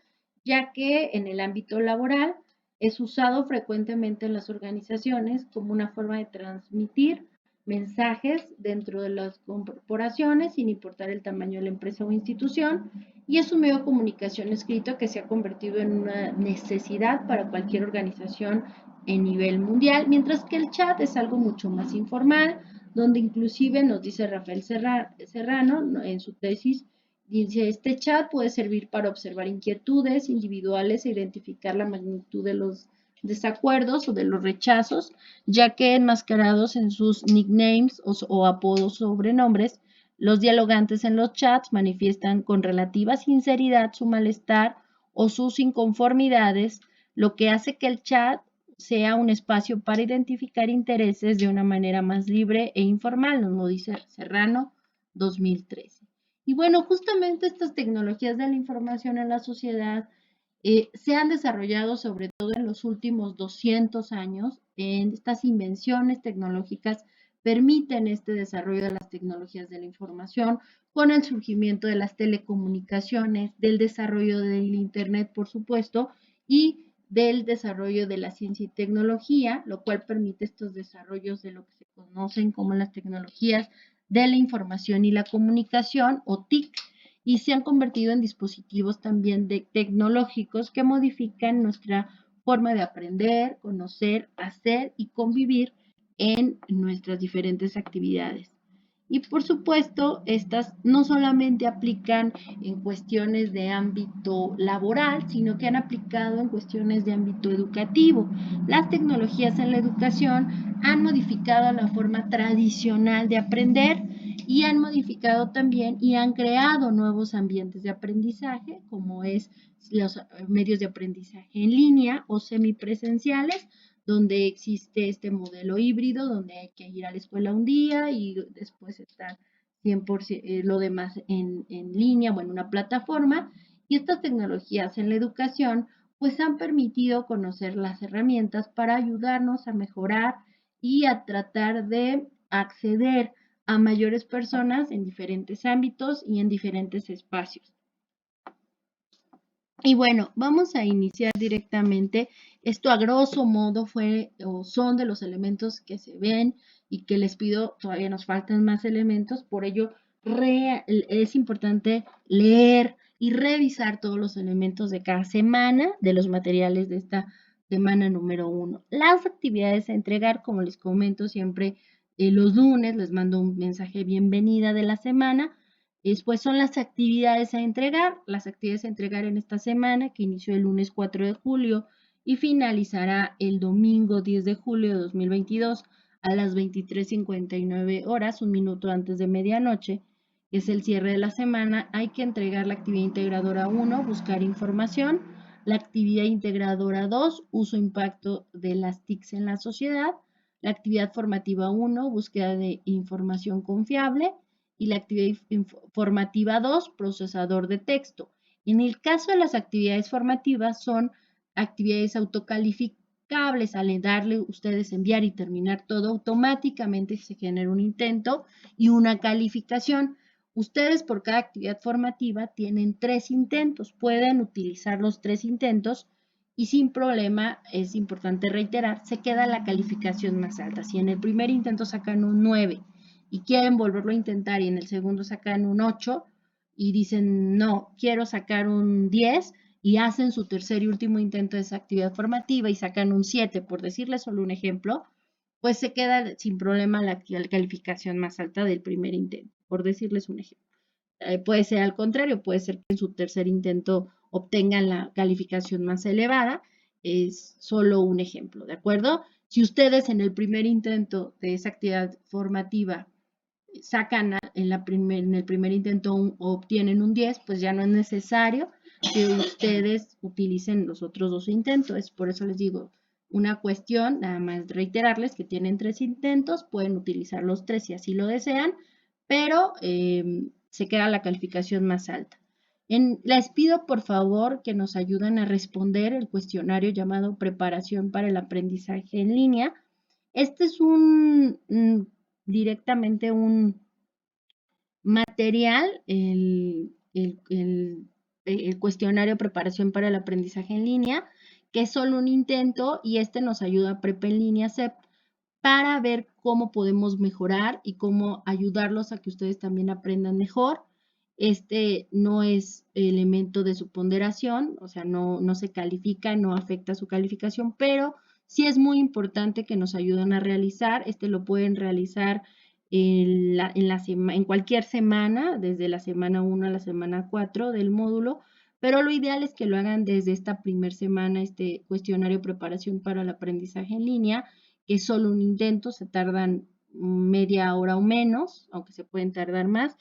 B: ya que en el ámbito laboral es usado frecuentemente en las organizaciones como una forma de transmitir mensajes dentro de las corporaciones, sin importar el tamaño de la empresa o institución, y es un medio de comunicación escrito que se ha convertido en una necesidad para cualquier organización en nivel mundial, mientras que el chat es algo mucho más informal, donde inclusive nos dice Rafael Serrano en su tesis, dice, este chat puede servir para observar inquietudes individuales e identificar la magnitud de los desacuerdos o de los rechazos, ya que enmascarados en sus nicknames o apodos o sobrenombres, los dialogantes en los chats manifiestan con relativa sinceridad su malestar o sus inconformidades, lo que hace que el chat sea un espacio para identificar intereses de una manera más libre e informal, nos lo dice Serrano 2013. Y bueno, justamente estas tecnologías de la información en la sociedad se han desarrollado sobre todo en los últimos 200 años. Estas invenciones tecnológicas permiten este desarrollo de las tecnologías de la información con el surgimiento de las telecomunicaciones, del desarrollo del Internet, por supuesto, y del desarrollo de la ciencia y tecnología, lo cual permite estos desarrollos de lo que se conocen como las tecnologías de la información y la comunicación, o TIC, y se han convertido en dispositivos también tecnológicos que modifican nuestra forma de aprender, conocer, hacer y convivir en nuestras diferentes actividades. Y por supuesto, estas no solamente aplican en cuestiones de ámbito laboral, sino que han aplicado en cuestiones de ámbito educativo. Las tecnologías en la educación han modificado la forma tradicional de aprender y han modificado también y han creado nuevos ambientes de aprendizaje, como es los medios de aprendizaje en línea o semipresenciales, donde existe este modelo híbrido, donde hay que ir a la escuela un día y después estar 100% lo demás en línea o en una plataforma. Y estas tecnologías en la educación pues han permitido conocer las herramientas para ayudarnos a mejorar y a tratar de acceder a mayores personas en diferentes ámbitos y en diferentes espacios. Y bueno, vamos a iniciar directamente. Esto a grosso modo fue o son de los elementos que se ven y que les pido, todavía nos faltan más elementos, por ello es importante leer y revisar todos los elementos de cada semana de los materiales de esta semana número 1. Las actividades a entregar, como les comento siempre, los lunes les mando un mensaje bienvenida de la semana. Después son las actividades a entregar. Las actividades a entregar en esta semana, que inició el lunes 4 de julio y finalizará el domingo 10 de julio de 2022 a las 23:59 horas, un minuto antes de medianoche, que es el cierre de la semana. Hay que entregar la actividad integradora 1, buscar información. La actividad integradora 2, uso e impacto de las TICs en la sociedad. La actividad formativa 1, búsqueda de información confiable. Y la actividad formativa 2, procesador de texto. En el caso de las actividades formativas son actividades autocalificables. Al darle ustedes enviar y terminar todo, automáticamente se genera un intento y una calificación. Ustedes por cada actividad formativa tienen 3 intentos, pueden utilizar los 3 intentos y sin problema, es importante reiterar, se queda la calificación más alta. Si en el primer intento sacan un 9 y quieren volverlo a intentar y en el segundo sacan un 8 y dicen, no, quiero sacar un 10 y hacen su tercer y último intento de esa actividad formativa y sacan un 7, por decirles solo un ejemplo, pues se queda sin problema la calificación más alta del primer intento, por decirles un ejemplo. Puede ser al contrario, puede ser que en su tercer intento obtengan la calificación más elevada, es solo un ejemplo, ¿de acuerdo? Si ustedes en el primer intento de esa actividad formativa sacan en el primer intento o obtienen un 10, pues ya no es necesario que ustedes utilicen los otros 2 intentos. Es por eso les digo, una cuestión, nada más reiterarles que tienen 3 intentos, pueden utilizar los 3 si así lo desean, pero se queda la calificación más alta. Les pido por favor que nos ayuden a responder el cuestionario llamado Preparación para el Aprendizaje en Línea. Este es directamente un material, el cuestionario Preparación para el Aprendizaje en Línea, que es solo un intento y este nos ayuda a Prepa en Línea CEP para ver cómo podemos mejorar y cómo ayudarlos a que ustedes también aprendan mejor. Este no es elemento de su ponderación, o sea, no se califica, no afecta su calificación, pero sí es muy importante que nos ayuden a realizar. Este lo pueden realizar en cualquier semana, desde la semana 1 a la semana 4 del módulo, pero lo ideal es que lo hagan desde esta primera semana, este cuestionario preparación para el aprendizaje en línea, que es solo un intento, se tardan media hora o menos, aunque se pueden tardar más,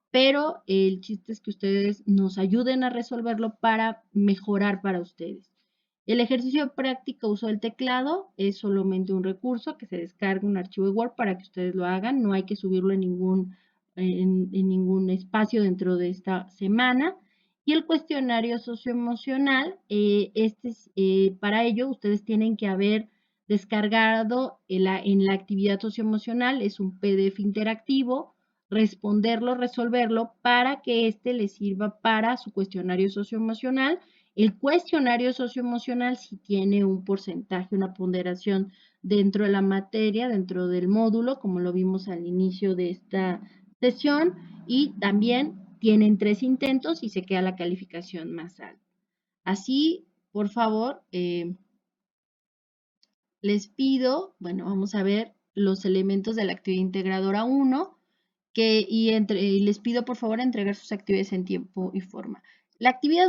B: pero el chiste es que ustedes nos ayuden a resolverlo para mejorar para ustedes. El ejercicio práctico uso del teclado es solamente un recurso que se descarga un archivo de Word para que ustedes lo hagan. No hay que subirlo en ningún espacio dentro de esta semana. Y el cuestionario socioemocional, para ello ustedes tienen que haber descargado en la actividad socioemocional, es un PDF interactivo, responderlo, resolverlo para que les sirva para su cuestionario socioemocional. El cuestionario socioemocional sí tiene un porcentaje, una ponderación dentro de la materia, dentro del módulo, como lo vimos al inicio de esta sesión, y también tienen 3 intentos y se queda la calificación más alta. Así, por favor, les pido, bueno, vamos a ver los elementos de la actividad integradora 1, y les pido por favor entregar sus actividades en tiempo y forma. La actividad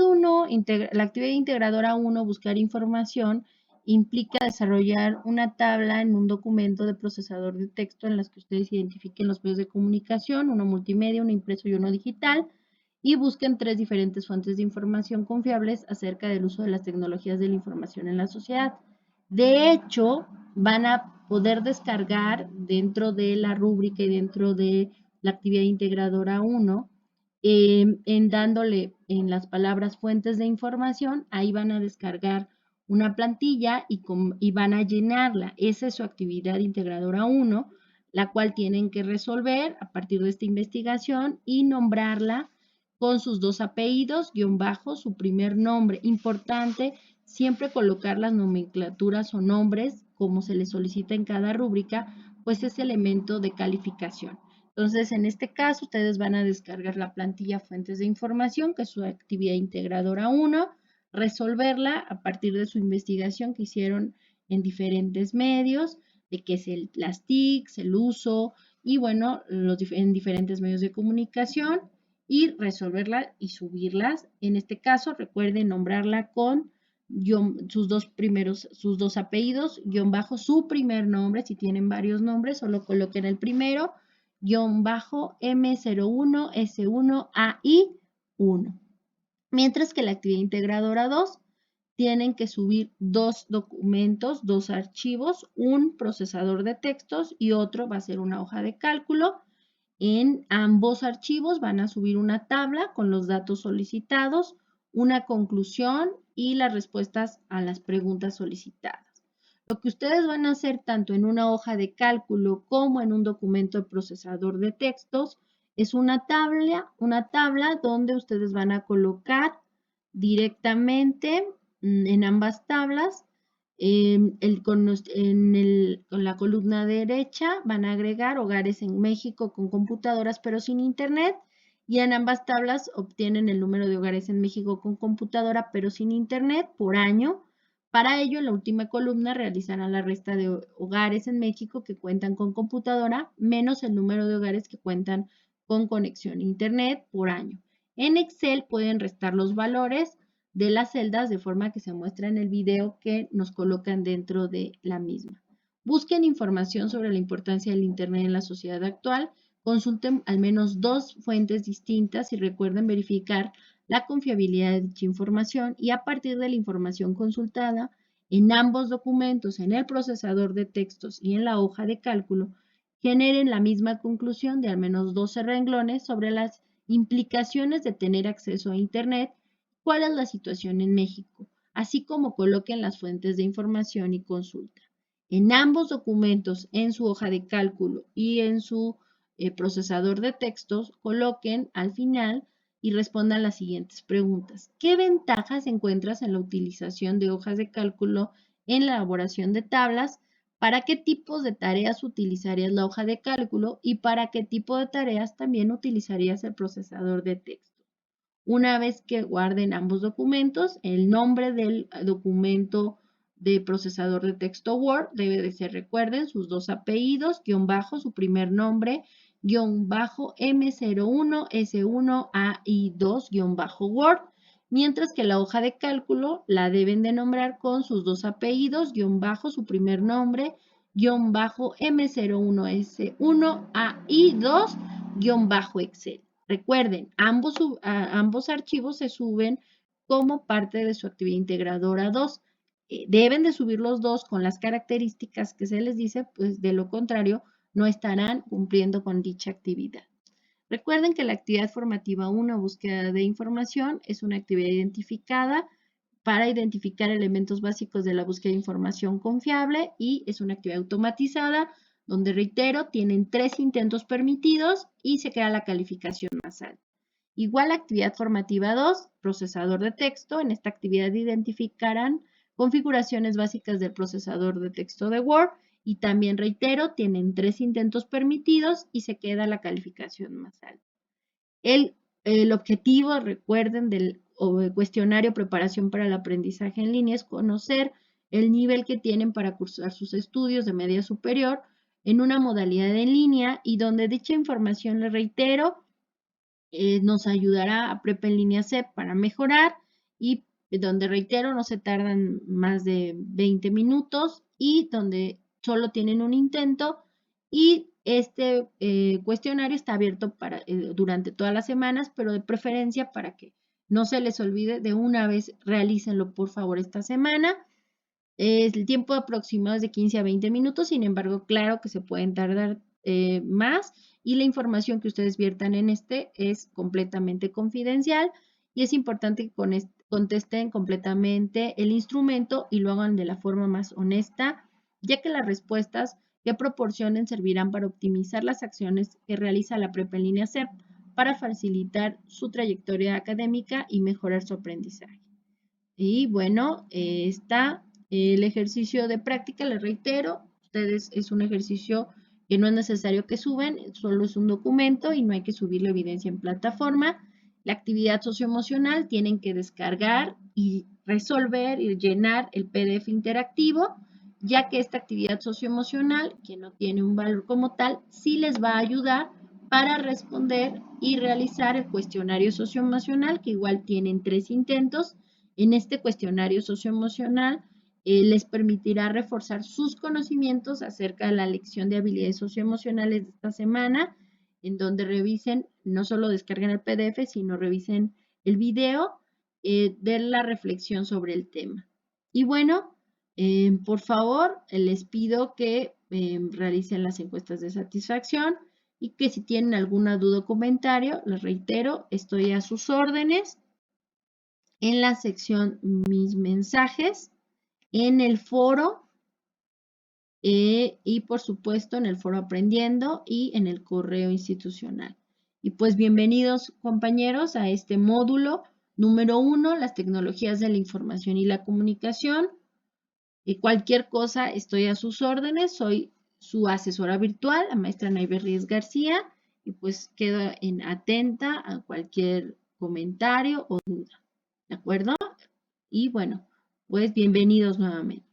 B: integradora 1, buscar información, implica desarrollar una tabla en un documento de procesador de texto en las que ustedes identifiquen los medios de comunicación, uno multimedia, uno impreso y uno digital, y busquen 3 diferentes fuentes de información confiables acerca del uso de las tecnologías de la información en la sociedad. De hecho, van a poder descargar dentro de la rúbrica y dentro de la actividad integradora 1, en dándole en las palabras fuentes de información, ahí van a descargar una plantilla y van a llenarla. Esa es su actividad integradora 1, la cual tienen que resolver a partir de esta investigación y nombrarla con sus 2 apellidos, guión bajo, su primer nombre. Importante siempre colocar las nomenclaturas o nombres como se les solicita en cada rúbrica, pues es elemento de calificación. Entonces, en este caso, ustedes van a descargar la plantilla Fuentes de Información, que es su actividad integradora 1, resolverla a partir de su investigación que hicieron en diferentes medios, de qué es las TICs, el uso y bueno, en diferentes medios de comunicación y resolverla y subirlas. En este caso, recuerden nombrarla con sus dos apellidos, guión bajo su primer nombre, si tienen varios nombres, solo coloquen el primero, guión bajo M01S1AI1. Mientras que la actividad integradora 2 tienen que subir dos documentos, dos archivos, un procesador de textos y otro va a ser una hoja de cálculo. En ambos archivos van a subir una tabla con los datos solicitados, una conclusión y las respuestas a las preguntas solicitadas. Lo que ustedes van a hacer tanto en una hoja de cálculo como en un documento de procesador de textos es una tabla donde ustedes van a colocar directamente en ambas tablas con la columna derecha van a agregar hogares en México con computadoras pero sin internet y en ambas tablas obtienen el número de hogares en México con computadora pero sin internet por año. Para ello, en la última columna realizarán la resta de hogares en México que cuentan con computadora menos el número de hogares que cuentan con conexión a internet por año. En Excel pueden restar los valores de las celdas de forma que se muestra en el video que nos colocan dentro de la misma. Busquen información sobre la importancia del Internet en la sociedad actual, consulten al menos dos fuentes distintas y recuerden verificar la confiabilidad de dicha información y a partir de la información consultada en ambos documentos, en el procesador de textos y en la hoja de cálculo, generen la misma conclusión de al menos 12 renglones sobre las implicaciones de tener acceso a Internet, cuál es la situación en México, así como coloquen las fuentes de información y consulta. En ambos documentos, en su hoja de cálculo y en su procesador de textos, coloquen al final y respondan las siguientes preguntas. ¿Qué ventajas encuentras en la utilización de hojas de cálculo en la elaboración de tablas? ¿Para qué tipos de tareas utilizarías la hoja de cálculo? ¿Y para qué tipo de tareas también utilizarías el procesador de texto? Una vez que guarden ambos documentos, el nombre del documento de procesador de texto Word debe de ser, recuerden, sus dos apellidos, guión bajo, su primer nombre, guión bajo M01S1AI2, guión bajo Word, mientras que la hoja de cálculo la deben de nombrar con sus dos apellidos, guión bajo, su primer nombre, guión bajo M01S1AI2, guión bajo Excel. Recuerden, ambos archivos se suben como parte de su actividad integradora 2. Deben de subir los dos con las características que se les dice, pues de lo contrario no estarán cumpliendo con dicha actividad. Recuerden que la actividad formativa 1, búsqueda de información, es una actividad identificada para identificar elementos básicos de la búsqueda de información confiable y es una actividad automatizada donde, reitero, tienen 3 intentos permitidos y se crea la calificación más alta. Igual actividad formativa 2, procesador de texto. En esta actividad identificarán configuraciones básicas del procesador de texto de Word y también, reitero, tienen 3 intentos permitidos y se queda la calificación más alta. El objetivo, recuerden, del cuestionario preparación para el aprendizaje en línea es conocer el nivel que tienen para cursar sus estudios de media superior en una modalidad en línea y donde dicha información, les reitero, nos ayudará a Prepa en línea CEP para mejorar y donde, reitero, no se tardan más de 20 minutos y donde solo tienen un intento y este cuestionario está abierto durante todas las semanas, pero de preferencia para que no se les olvide, de una vez realícenlo por favor esta semana. El tiempo aproximado es de 15 a 20 minutos, sin embargo, claro que se pueden tardar más y la información que ustedes viertan en este es completamente confidencial y es importante que contesten completamente el instrumento y lo hagan de la forma más honesta, ya que las respuestas que proporcionen servirán para optimizar las acciones que realiza la Prepa en línea CEP para facilitar su trayectoria académica y mejorar su aprendizaje. Y bueno, está el ejercicio de práctica, les reitero, ustedes es un ejercicio que no es necesario que suben, solo es un documento y no hay que subir la evidencia en plataforma. La actividad socioemocional tienen que descargar y resolver y llenar el PDF interactivo, ya que esta actividad socioemocional, que no tiene un valor como tal, sí les va a ayudar para responder y realizar el cuestionario socioemocional, que igual tienen 3 intentos. En este cuestionario socioemocional les permitirá reforzar sus conocimientos acerca de la lección de habilidades socioemocionales de esta semana, en donde revisen, no solo descarguen el PDF, sino revisen el video de la reflexión sobre el tema. Y bueno, por favor, les pido que realicen las encuestas de satisfacción y que si tienen alguna duda o comentario, les reitero, estoy a sus órdenes en la sección Mis mensajes, en el foro y por supuesto en el foro Aprendiendo y en el correo institucional. Y pues bienvenidos compañeros a este módulo número 1, las tecnologías de la información y la comunicación. Y cualquier cosa estoy a sus órdenes, soy su asesora virtual, la maestra Naive Ríos García, y pues quedo atenta a cualquier comentario o duda, ¿de acuerdo? Y bueno, pues bienvenidos nuevamente.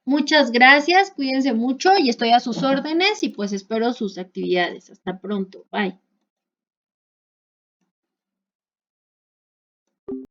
B: Muchas gracias, cuídense mucho y estoy a sus órdenes y pues espero sus actividades. Hasta pronto, bye.